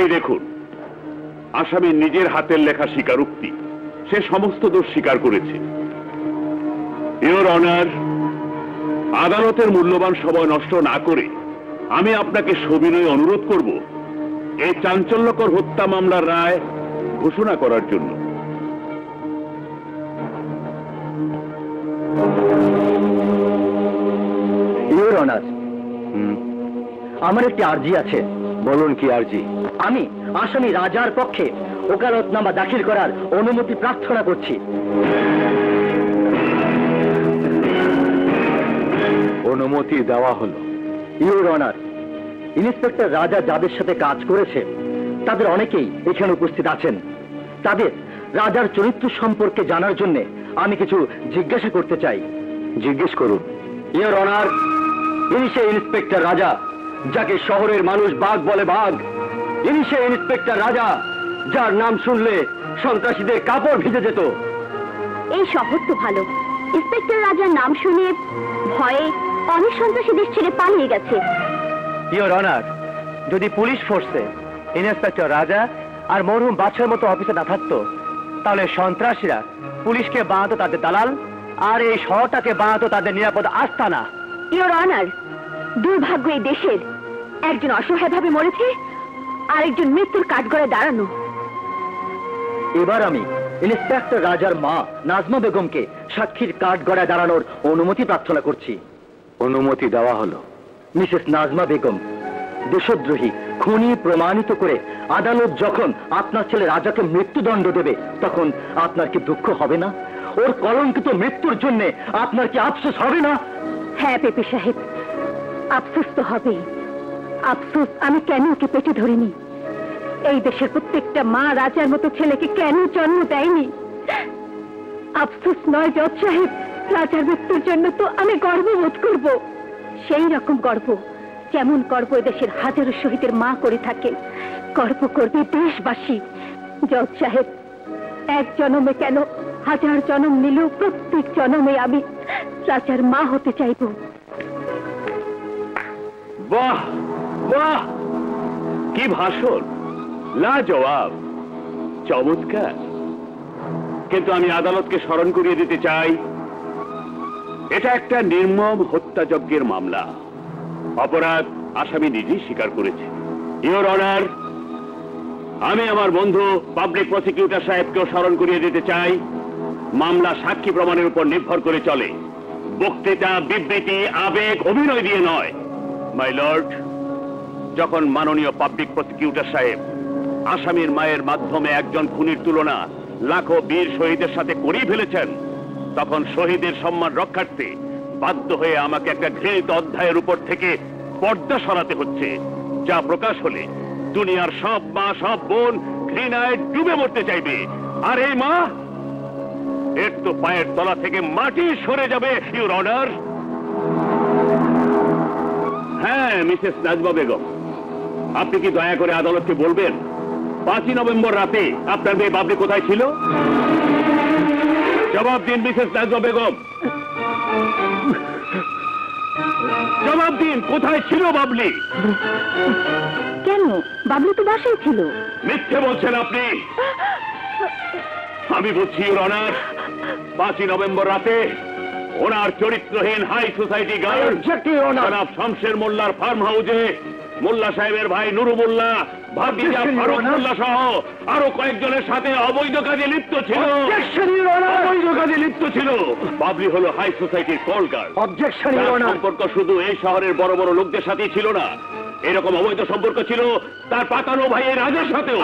এই দেখুন, আসামি নিজের হাতের লেখা স্বীকারোক্তি, সে সমস্ত দোষ স্বীকার করেছে। ইওর অনার, আদালতের মূল্যবান সময় নষ্ট না করে আমি আপনাকে সবিনয়ে অনুরোধ করব এই চাঞ্চল্যকর হত্যা মামলার রায় ঘোষণা করার জন্য। ইওর অনার, আমার একটি আর্জি আছে। বলুন, কি আর্জি? আমি আসামি রাজার পক্ষে ওকালতনামা দাখিল করার অনুমতি প্রার্থনা করছি। অনুমতি দেওয়া হলো। ইওর অনার, ইন্সপেক্টর রাজা যাদের সাথে কাজ করেছে তাদের অনেকেই এখানে উপস্থিত আছেন। তাদের রাজার চরিত্র সম্পর্কে জানার জন্য আমি কিছু জিজ্ঞাসা করতে চাই। জিজ্ঞেস করুন। ইওর অনার, ইনি সেই ইন্সপেক্টর রাজা যাকে শহরের মানুষ বাঘ বলে বাঘ। ইনি সেই ইন্সপেক্টর রাজা যার নাম শুনলে সন্ত্রাসীদের কাপড় ভিজে যেত। এই শহর তো ভালো, ইন্সপেক্টর রাজার নাম শুনে ভয়ে অনেক সন্ত্রাসী দেশ ছেড়ে পালিয়ে গেছে। ইওর অনার, যদি পুলিশ ফোর্সে ইন্সপেক্টর রাজা আর মরহুম বাদশার মতো অফিসে না থাকতো, তাহলে সন্ত্রাসীরা পুলিশকে বানাতো তাদের দালাল, আর এই শহরটাকে বানাতো তাদের নিরাপদ আস্তানা। ইওর অনার, দুর্ভাগ্য এই দেশের একজন অসহায়ভাবে মরেছে, আরেকজন মৃত্যুর কাঠগড়ায় দাঁড়ানো। এবার আমি ইন্সপেক্টর রাজার মা নাজমা বেগমকে সাক্ষীর কাঠগড়ায় দাঁড়ানোর অনুমতি প্রার্থনা করছি। অনুমতি দেওয়া হলো। মিসেস নাজমা বেগম, দেশদ্রোহী খুনি প্রমাণিত করে আদালত যখন আপনার ছেলে রাজাকে মৃত্যুদণ্ড দেবে, তখন আপনার কি দুঃখ হবে না? ওর কলঙ্কিত মৃত্যুর জন্য আপনার কি আফসোস হবে না? হ্যাঁ পেপি সাহেব, আফসোস তো হবেই। আফসোস আমি কেন ওকে পেটে ধরিনি, এই দেশের প্রত্যেকটা মা রাজার মতো ছেলেকে কেন জন্ম দেয়নি। আফসোস নয় জজ সাহেব, রাজার মৃত্যুর জন্য তো আমি গর্ববোধ করব, সেই রকম গর্ব যেমন গর্ব দেশের হাজারো শহীদের মা করে থাকে, গর্ব করবে দেশবাসী। জজ সাহেব, এক জন্মে কেন হাজার জন্ম নিলেও প্রত্যেক জন্মে আমি রাজার মা হতে চাইব। বাহ বাহ, কি ভাষণ! লাজবাব, চমৎকার। কিন্তু আমি আদালতকে স্মরণ করিয়ে দিতে চাই, এটা একটা নির্মম হত্যাযজ্ঞের মামলা। অপরাধ আসামি নিজেই স্বীকার করেছে। ইওর অনার, আমি আমার বন্ধু পাবলিক প্রসিকিউটর সাহেবকেও স্মরণ করিয়ে দিতে চাই, মামলা সাক্ষী প্রমাণের উপর নির্ভর করে চলে, বক্তৃতা, বিবৃতি, আবেগ, অভিনয় দিয়ে নয়। মাই লর্ড, যখন মাননীয় পাবলিক প্রসিকিউটর সাহেব আসামির মায়ের মাধ্যমে একজন খুনির তুলনা লাখো বীর শহীদের সাথে করেই ফেলেছেন, তখন শহীদের সম্মান রক্ষার্থে বাধ্য হয়ে আমাকে একটা ঘৃণিত অধ্যায়ের উপর থেকে পর্দা সরাতে হচ্ছে, যা প্রকাশ হলে দুনিয়ার সব মা, সব বোন ঘৃণায় ডুবে মরতে চাইবে। আর এই মা, এর তো পায়ের তলা থেকে মাটি সরে যাবে। Your honour. হ্যাঁ মিসেস নাজমা বেগম, আপনি কি দয়া করে আদালতকে বলবেন 5ই নভেম্বর রাতে আপনার মেয়ে বাবলি কোথায় ছিল? জবাব দিন মিসেস নাজমা বেগম, জবাব দিন, কোথায় ছিল বাবলি? কেন, বাবলু তো বাসায় ছিল। মিথ্যে বলছেন আপনি। আমি বলছি ইওর অনার, 5ই নভেম্বর রাতে ওনার চরিত্রহীন হাই সোসাইটি গার্ল জনাব শমশের মোল্লার ফার্ম হাউসে মোল্লা সাহেবের ভাই নুরু মোল্লা, ভাতিজা ফারুক মোল্লা সহ আরো কয়েকজনের সাথে অবৈধ কাজে লিপ্ত ছিল। অবৈধ কাজে লিপ্ত ছিল। বাবলি হলো হাই সোসাইটির কল গার্ল। অবজেকশন। সম্পর্ক শুধু এই শহরের বড় বড় লোকদের সাথেই ছিল না, এরকম অবৈধ সম্পর্ক ছিল তার পাতানো ভাইয়ের রাজের সাথেও।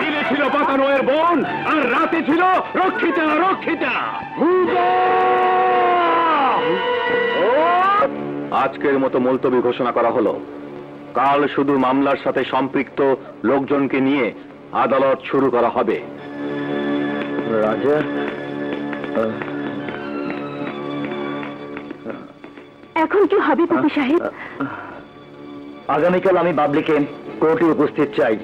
দিনে ছিল পাতানো এর বোন, আর রাতে ছিল রক্ষিতা। রক্ষিতা আজকের মতো মুলতবি ঘোষণা করা হলো। কাল শুধু মামলার সাথে সম্পৃক্ত লোকজনকে নিয়ে আদালত শুরু করা হবে। রাজা, এখন কি হবে পেপি সাহেব? আগামীকাল আমি বাবলিকে কোর্টে উপস্থিত চাই।